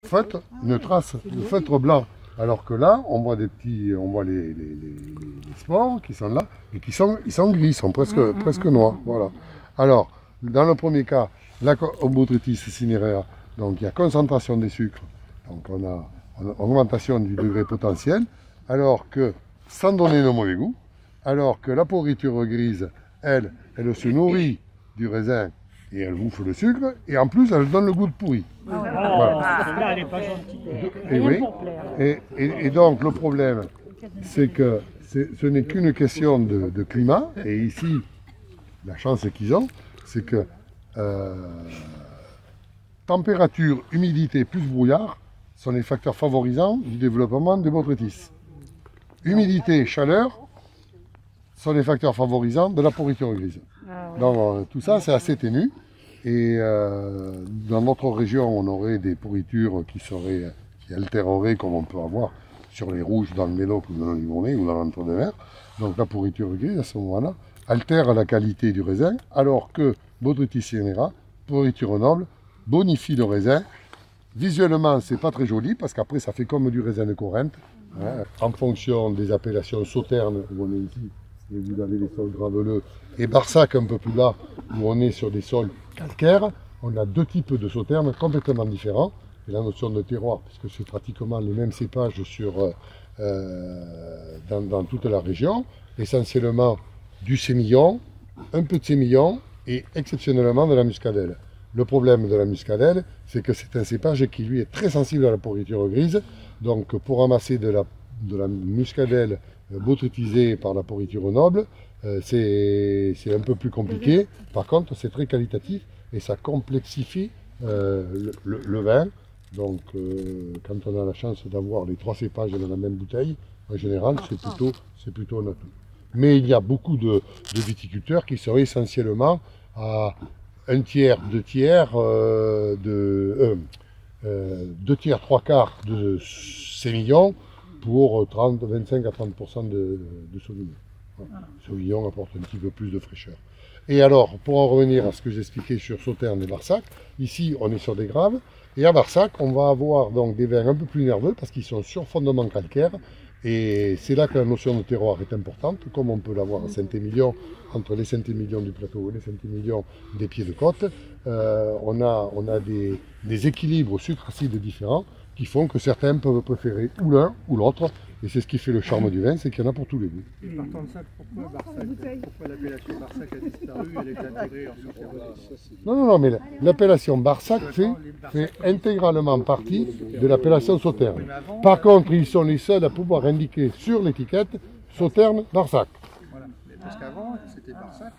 feutre, une trace de feutre blanc. Alors que là, on voit les spores qui sont là et ils sont gris, ils sont presque noirs. Voilà. Alors, dans le premier cas, la Botrytis cinerea, donc il y a concentration des sucres, donc on a augmentation du degré potentiel, alors que, sans donner de mauvais goût, alors que la pourriture grise, elle se nourrit du raisin et elle bouffe le sucre, et en plus elle donne le goût de pourri. Là, elle n'est pas gentille. Et oui. Et donc le problème, c'est que ce n'est qu'une question de climat, et ici, la chance qu'ils ont, c'est que température, humidité plus brouillard sont les facteurs favorisants du développement des Botrytis. Humidité et chaleur sont les facteurs favorisants de la pourriture grise. Donc tout ça, c'est assez ténu. Et dans notre région, on aurait des pourritures qui altéreraient, comme on peut avoir sur les rouges dans le médoc ou dans le limonné ou dans l'entre-deux-mer. Donc la pourriture grise, à ce moment-là, altère la qualité du raisin, alors que Botrytis cinerea, pourriture noble, bonifie le raisin. Visuellement, c'est pas très joli, parce qu'après, ça fait comme du raisin de Corinthe. Hein, en fonction des appellations sauternes, où on est ici, et vous avez les sols graveleux, et Barsac un peu plus là, où on est sur des sols calcaires, on a deux types de sauternes complètement différents. Et la notion de terroir, puisque c'est pratiquement les mêmes cépages dans toute la région, essentiellement du sémillon, un peu de sémillon et exceptionnellement de la muscadelle. Le problème de la muscadelle, c'est que c'est un cépage qui lui est très sensible à la pourriture grise. Donc pour ramasser de la muscadelle botrytisée par la pourriture noble, c'est un peu plus compliqué. Par contre, c'est très qualitatif et ça complexifie le vin. Donc quand on a la chance d'avoir les trois cépages dans la même bouteille, en général, c'est plutôt un atout. Mais il y a beaucoup de viticulteurs qui sont essentiellement à un tiers, deux tiers, deux tiers, trois quarts de sémillon pour 25 à 30% de sauvignon. Voilà. Sauvignon apporte un petit peu plus de fraîcheur. Et alors, pour en revenir à ce que j'expliquais sur Sauternes et Barsac, ici on est sur des graves, et à Barsac on va avoir donc des vins un peu plus nerveux parce qu'ils sont sur fondement calcaire, et c'est là que la notion de terroir est importante, comme on peut l'avoir à Saint-Émilion, entre les Saint-Émilion du plateau et les Saint-Émilion des pieds de côte. On a des équilibres sucre-acide différents qui font que certains peuvent préférer ou l'un ou l'autre, et c'est ce qui fait le charme du vin, c'est qu'il y en a pour tous les goûts. Et partant de ça, pourquoi l'appellation Barsac a disparu, elle est intégrée en Sauternes? Non, mais l'appellation Barsac fait intégralement partie de l'appellation Sauternes. Par contre, ils sont les seuls à pouvoir indiquer sur l'étiquette Sauternes Barsac. Voilà, parce qu'avant, c'était Barsac.